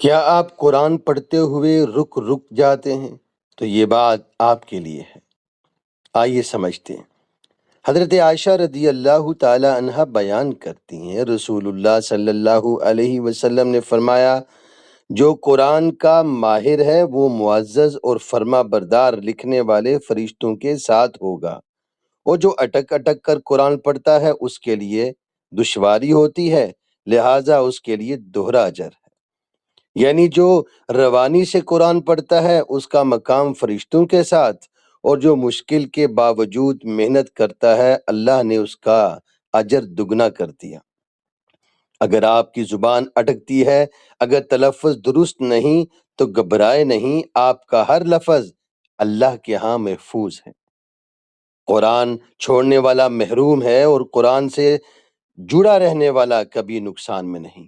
کیا آپ قرآن پڑھتے ہوئے رک جاتے ہیں؟ تو یہ بات آپ کے لیے ہے۔ آئیے سمجھتے ہیں۔ حضرت عائشہ رضی اللہ تعالی عنہ بیان کرتی ہیں، رسول اللہ صلی اللہ علیہ وسلم نے فرمایا، جو قرآن کا ماہر ہے وہ معزز اور فرما بردار لکھنے والے فرشتوں کے ساتھ ہوگا، اور جو اٹک اٹک کر قرآن پڑھتا ہے اس کے لیے دشواری ہوتی ہے، لہٰذا اس کے لیے دوہرا اجر ہے۔ یعنی جو روانی سے قرآن پڑھتا ہے اس کا مقام فرشتوں کے ساتھ، اور جو مشکل کے باوجود محنت کرتا ہے اللہ نے اس کا اجر دگنا کر دیا۔ اگر آپ کی زبان اٹکتی ہے، اگر تلفظ درست نہیں تو گھبرائے نہیں، آپ کا ہر لفظ اللہ کے ہاں محفوظ ہے۔ قرآن چھوڑنے والا محروم ہے، اور قرآن سے جڑا رہنے والا کبھی نقصان میں نہیں۔